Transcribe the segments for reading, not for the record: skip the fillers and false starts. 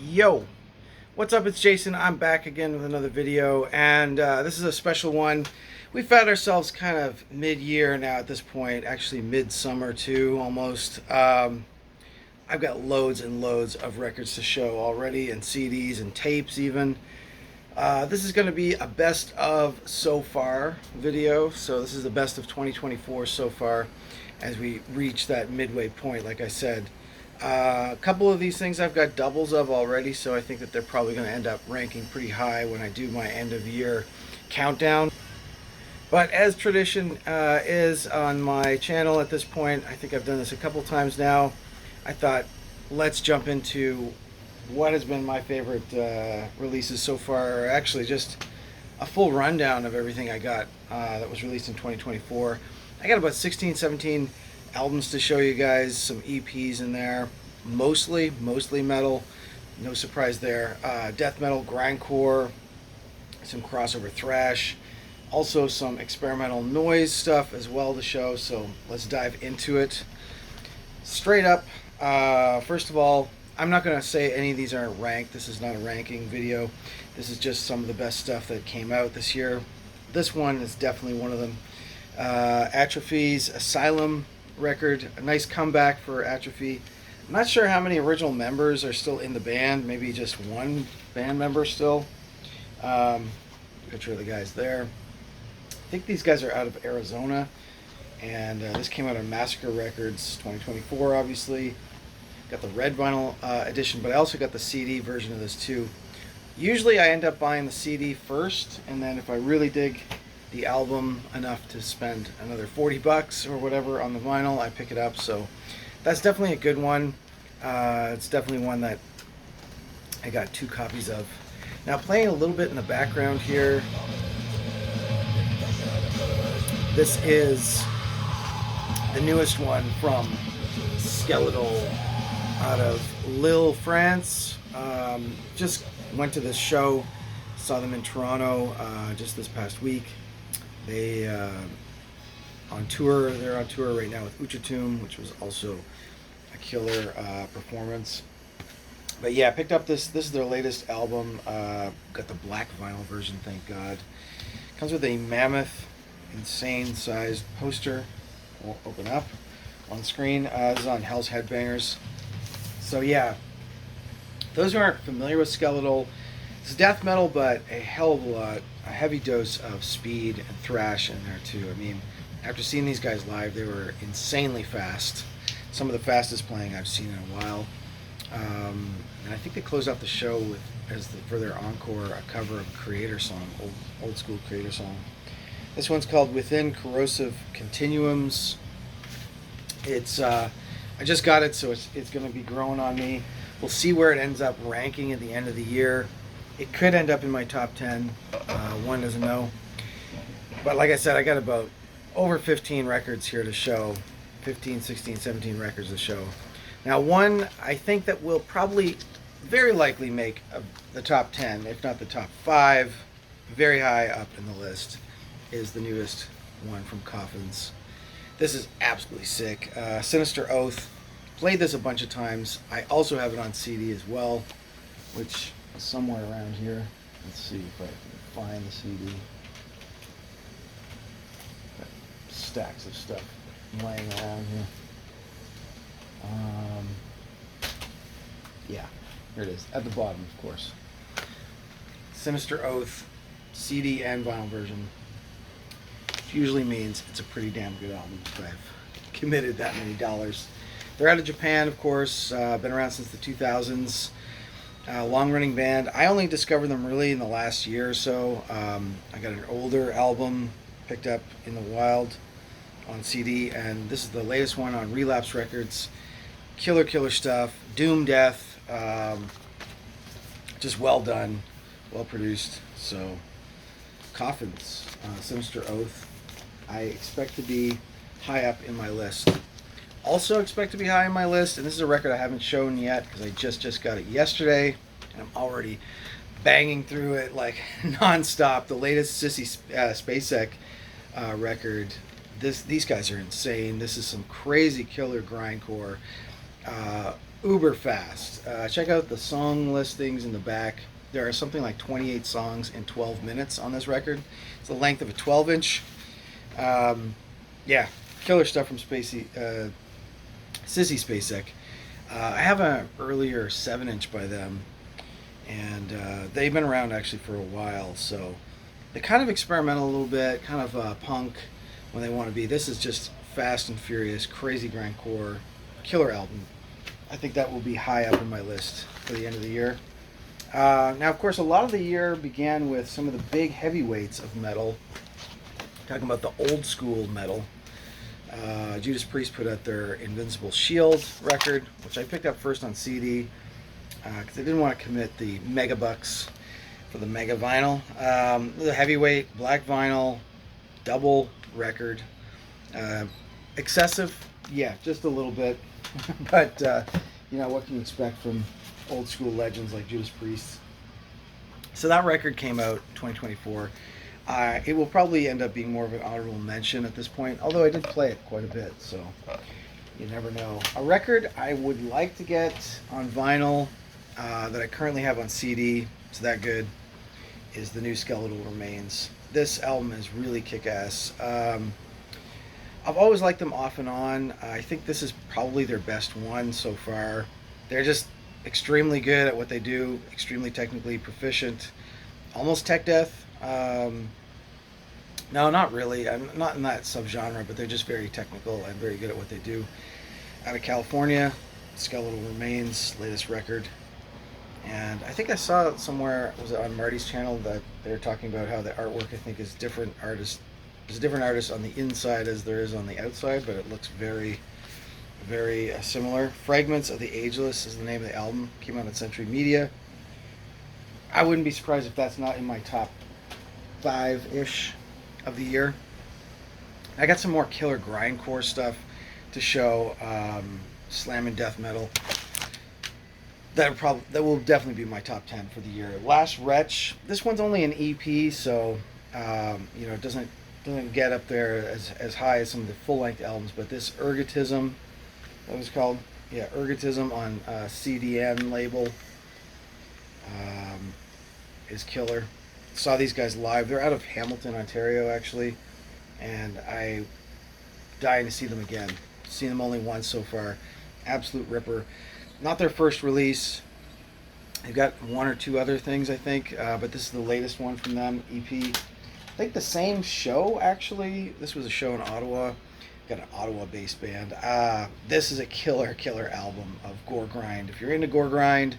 Yo, what's up? It's Jason. I'm back again with another video, and this is a special one. We found ourselves kind of mid-year now at this point, actually midsummer too, almost. I've got loads and loads of records to show already, and CDs and tapes even. This is going to be a best of so far video, so this is the best of 2024 so far as we reach that midway point, like I said. A couple of these things I've got doubles of already, so I think that they're probably going to end up ranking pretty high when I do my end of year countdown. But as tradition is on my channel at this point, I think I've done this a couple times now. I thought, let's jump into what has been my favorite releases so far, or actually just a full rundown of everything I got that was released in 2024. I got about 16, 17 albums to show you guys, some EPs in there, mostly metal, no surprise there. Death metal, grindcore, some crossover thrash, also some experimental noise stuff as well to show, so let's dive into it. Straight up, first of all, I'm not going to say any of these aren't ranked. This is not a ranking video. This is just some of the best stuff that came out this year. This one is definitely one of them. Atrophy's Asylum record, a nice comeback for Atrophy. I'm not sure how many original members are still in the band, maybe just one band member still. Picture of the guys there. I think these guys are out of Arizona, and this came out on Massacre Records 2024, obviously. Got the red vinyl edition, but I also got the CD version of this too. Usually I end up buying the CD first, and then if I really dig the album enough to spend another 40 bucks or whatever on the vinyl, I pick it up. So that's definitely a good one. It's definitely one that I got 2 copies of. Now, playing a little bit in the background here, this is the newest one from Skelethal out of Lille, France. Just went to this show, saw them in Toronto just this past week. They on tour. They're on tour right now with Latitudes, which was also a killer performance. But yeah, picked up this. This is their latest album. Got the black vinyl version, thank God. Comes with a mammoth, insane-sized poster. Won't open up on screen. This is on Hell's Headbangers. So yeah, those who aren't familiar with Skelethal, it's death metal, but a hell of a lot, a heavy dose of speed and thrash in there too. I mean, after seeing these guys live, they were insanely fast. Some of the fastest playing I've seen in a while. And I think they closed out the show with, for their encore, a cover of a Creator song, old school Creator song. This one's called Within Corrosive Continuums. It's I just got it, so it's going to be growing on me. We'll see where it ends up ranking at the end of the year. It could end up in my top 10. One doesn't know. But like I said, I got about over 15 records here to show. 15, 16, 17 records to show. Now, one I think that will probably very likely make the top 10, if not the top 5, very high up in the list, is the newest one from Coffins. This is absolutely sick. Sinister Oath. Played this a bunch of times. I also have it on CD as well, which is somewhere around here. Let's see if I can find the CD. Got stacks of stuff laying around here. Yeah, here it is. At the bottom, of course. Sinister Oath, CD and vinyl version. Usually means it's a pretty damn good album if I've committed that many dollars. They're out of Japan, of course, been around since the 2000s. Long-running band. I only discovered them really in the last year or so. I got an older album picked up in the wild on CD, and this is the latest one on Relapse Records. Killer stuff. Doom Death. Just well done, well produced. So, Coffins, Sinister Oath. I expect to be high up in my list. Also expect to be high in my list, and this is a record I haven't shown yet because I just got it yesterday, and I'm already banging through it like non-stop. The latest Sissy Spacek record. These guys are insane. This is some crazy killer grindcore. uber fast. Check out the song listings in the back. There are something like 28 songs in 12 minutes on this record. It's the length of a 12-inch. Yeah, killer stuff from Sissy Spacek. I have an earlier 7-inch by them, and they've been around actually for a while. So they kind of experiment a little bit, kind of punk when they want to be. This is just fast and furious, crazy grindcore, killer album. I think that will be high up in my list for the end of the year. Now, of course, a lot of the year began with some of the big heavyweights of metal. Talking about the old school metal. Judas Priest put out their Invincible Shield record, which I picked up first on CD because I didn't want to commit the mega bucks for the mega vinyl. The heavyweight black vinyl double record. Excessive, yeah, just a little bit. But, what can you expect from old school legends like Judas Priest? So that record came out in 2024. It will probably end up being more of an honorable mention at this point, although I did play it quite a bit, so you never know. A record I would like to get on vinyl that I currently have on CD, it's that good, is the new Skeletal Remains. This album is really kick-ass. I've always liked them off and on. I think this is probably their best one so far. They're just extremely good at what they do, extremely technically proficient, almost tech death. No, not really. I'm not in that subgenre, but they're just very technical and very good at what they do. Out of California, Skeletal Remains, latest record. And I think I saw it somewhere, was it on Marty's channel, that they were talking about how the artwork, I think, is different artists. There's a different artist on the inside as there is on the outside, but it looks very, very similar. Fragments of the Ageless is the name of the album. Came out on Century Media. I wouldn't be surprised if that's not in my top 5-ish of the year. I got some more killer grindcore stuff to show. Slam and death metal. That will definitely be my top 10 for the year. Last Retch. This one's only an EP, so it doesn't get up there as high as some of the full length albums. But this Ergotism, that was called, Ergotism on CDN label, is killer. Saw these guys live. They're out of Hamilton, Ontario, actually, and I dying to see them again. Seen them only once so far. Absolute ripper. Not their first release. They've got one or two other things, I think, but this is the latest one from them, EP. I think the same show, actually. This was a show in Ottawa. Got an Ottawa-based band. This is a killer album of gore grind. If you're into gore grind,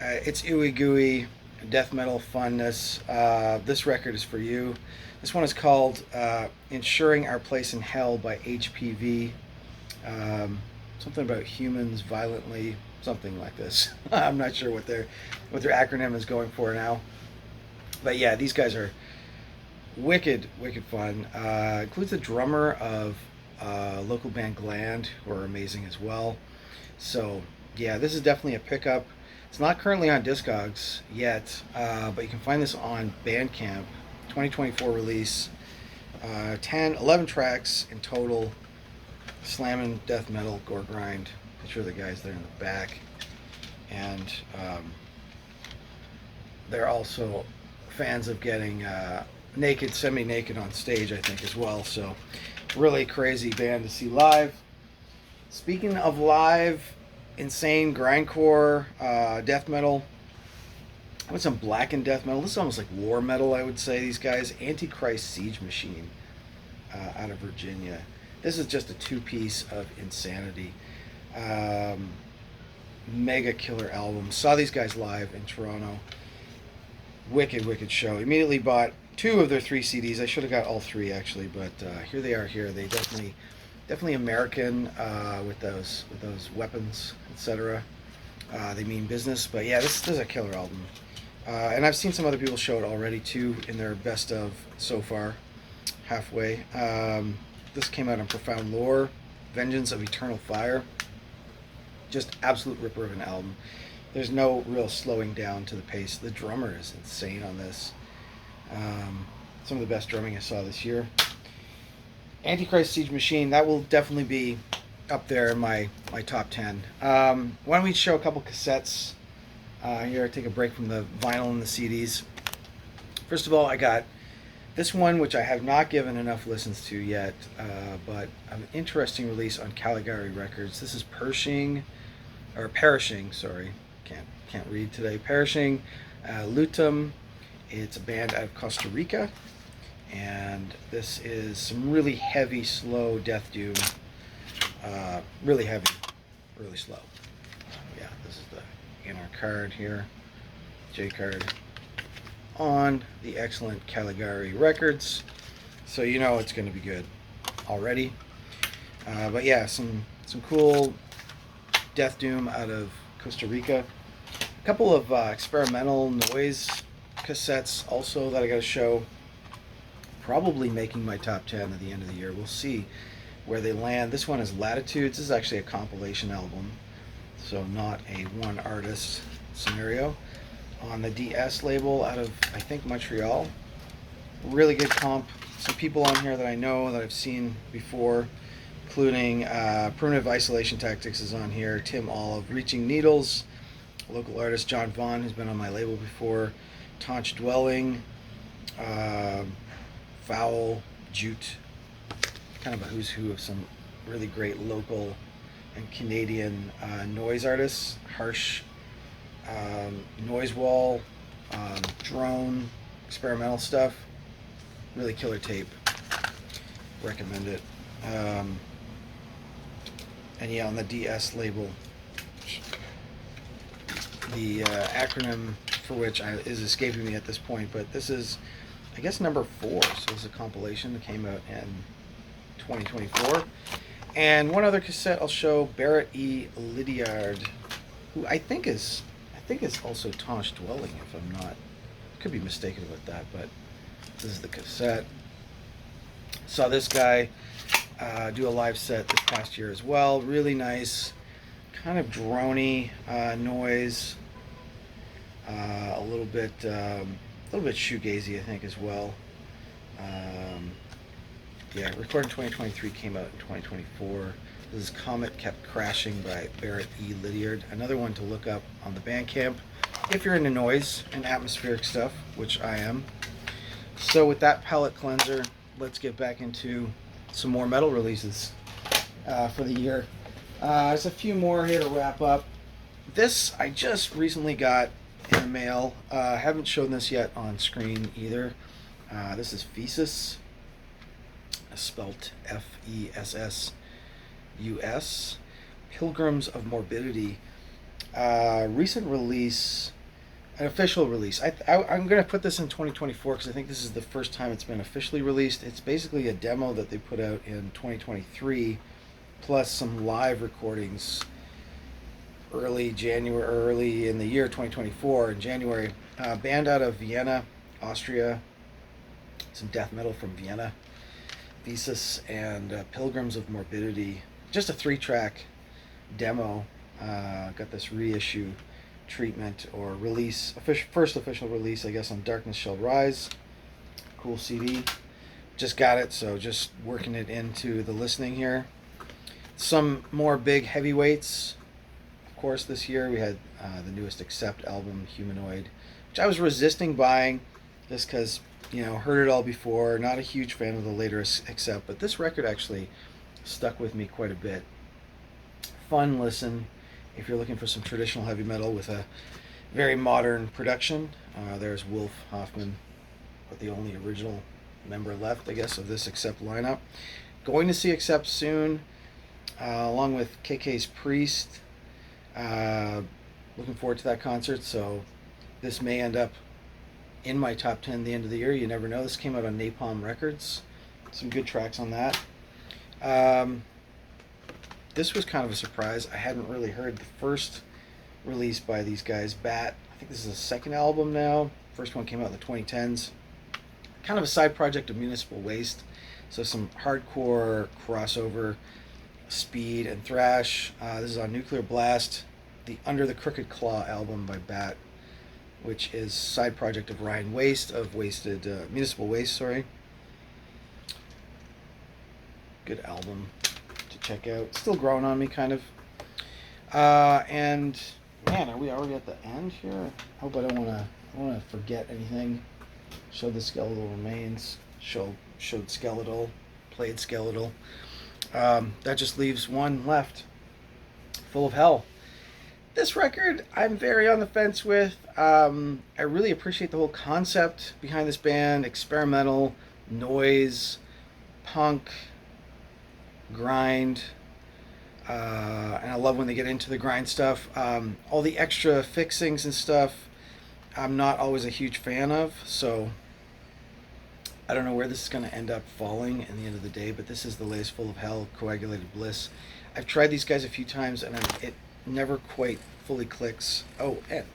it's ooey gooey, death metal funness. This record is for you. This one is called Ensuring Our Place in Hell by HPV. Something about humans violently, something like this. I'm not sure what their acronym is going for now. But yeah, these guys are wicked fun. Includes the drummer of local band Gland, who are amazing as well. So yeah, this is definitely a pickup. It's not currently on Discogs yet, but you can find this on Bandcamp. 2024 release. 11 tracks in total. Slamming death metal, gore grind. Picture of the guys there in the back. And they're also fans of getting naked, semi-naked on stage, I think, as well. So really crazy band to see live. Speaking of live, insane grindcore, death metal. I want some blackened death metal. This is almost like war metal, I would say. These guys, Antichrist Siege Machine, out of Virginia. This is just a two-piece of insanity. Mega killer album. Saw these guys live in Toronto. Wicked show. Immediately bought 2 of their 3 CDs. I should have got all 3 actually, but here they are. Here they definitely American with those weapons, etc. They mean business, but yeah, this is a killer album. And I've seen some other people show it already too in their best of so far, halfway. This came out on Profound Lore, Vengeance of Eternal Fire. Just absolute ripper of an album. There's no real slowing down to the pace. The drummer is insane on this. Some of the best drumming I saw this year. Antichrist Siege Machine, that will definitely be up there in my top 10. Why don't we show a couple cassettes here, take a break from the vinyl and the CDs. First of all, I got this one, which I have not given enough listens to yet, but an interesting release on Caligari Records. This is Perishing, sorry, can't read today. Perishing, Lutum. It's a band out of Costa Rica, and this is some really heavy, slow death doom. Really heavy, really slow. Yeah, this is the inner card here, J card, on the excellent Caligari Records, so you know it's going to be good already. But yeah, some cool death doom out of Costa Rica. A couple of experimental noise cassettes also that I got to show. Probably making my top 10 at the end of the year. We'll see where they land. This one is Latitudes. This is actually a compilation album, so not a one artist scenario. On the DS label out of, I think, Montreal. Really good comp. Some people on here that I know that I've seen before, including Primitive Isolation Tactics is on here, Tim Olive, Reaching Needles, local artist John Vaughn, who's been on my label before, Taunch Dwelling, Foul, Jute, kind of a who's who of some really great local and Canadian noise artists. Harsh, Noise Wall, Drone, experimental stuff. Really killer tape. Recommend it. And yeah, on the DS label, the acronym for which is escaping me at this point, but this is, I guess, number 4. So it's a compilation that came out in 2024. And one other cassette I'll show, Barrett E. Lediard, who I think is also Taunch Dwelling, if I'm not, could be mistaken about that, but this is the cassette. Saw this guy do a live set this past year as well. Really nice, kind of droney noise, a little bit shoegazy, I think, as well. Yeah, recorded in 2023, came out in 2024. This is Comet Kept Crashing by Barrett E. Lediard. Another one to look up on the Bandcamp if you're into noise and atmospheric stuff, which I am. So with that palette cleanser, let's get back into some more metal releases for the year. There's a few more here to wrap up. This I just recently got in the mail. I haven't shown this yet on screen either. This is Fesus, spelt Fessus, Pilgrims of Morbidity. Recent release, an official release. I'm going to put this in 2024 because I think this is the first time it's been officially released. It's basically a demo that they put out in 2023, plus some live recordings early in the year 2024, in January. Band out of Vienna, Austria, some death metal from Vienna. Thesis and Pilgrims of Morbidity. Just a 3-track demo. Got this reissue treatment or release, first official release, I guess, on Darkness Shall Rise. Cool CD. Just got it, so just working it into the listening here. Some more big heavyweights. Of course, this year we had the newest Accept album, Humanoid, which I was resisting buying just because, heard it all before. Not a huge fan of the later Accept, but this record actually stuck with me quite a bit. Fun listen if you're looking for some traditional heavy metal with a very modern production. There's Wolf Hoffman, but the only original member left, I guess, of this Accept lineup. Going to see Accept soon, along with KK's Priest. Looking forward to that concert, so this may end up in my top 10 at the end of the year. You never know. This came out on Napalm Records. Some good tracks on that. This was kind of a surprise. I hadn't really heard the first release by these guys, Bat. I think this is a second album now. First one came out in the 2010s. Kind of a side project of Municipal Waste. So some hardcore crossover speed and thrash. This is on Nuclear Blast, the Under the Crooked Claw album by Bat, which is side project of Ryan Waste of Municipal Waste, sorry. Good album to check out. Still growing on me, kind of. And man, are we already at the end here? I hope I don't want to forget anything. Showed the skeletal remains. Showed skeletal. Played skeletal. That just leaves one left. Full of Hell. This record, I'm very on the fence with. I really appreciate the whole concept behind this band. Experimental, noise, punk, grind. And I love when they get into the grind stuff. All the extra fixings and stuff, I'm not always a huge fan of. So I don't know where this is going to end up falling in the end of the day, but this is the latest Full of Hell, Coagulated Bliss. I've tried these guys a few times, and it never quite fully clicks. Oh, and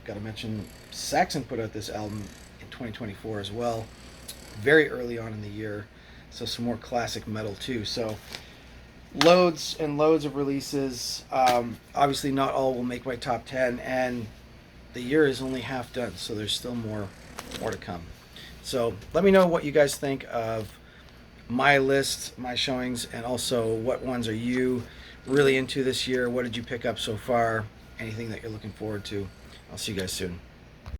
got to mention, Saxon put out this album in 2024 as well, very early on in the year, so some more classic metal too. So loads and loads of releases. Obviously not all will make my top 10, and the year is only half done, so there's still more to come. So let me know what you guys think of my list, my showings, and also what ones are you really into this year. What did you pick up so far? Anything that you're looking forward to? I'll see you guys soon.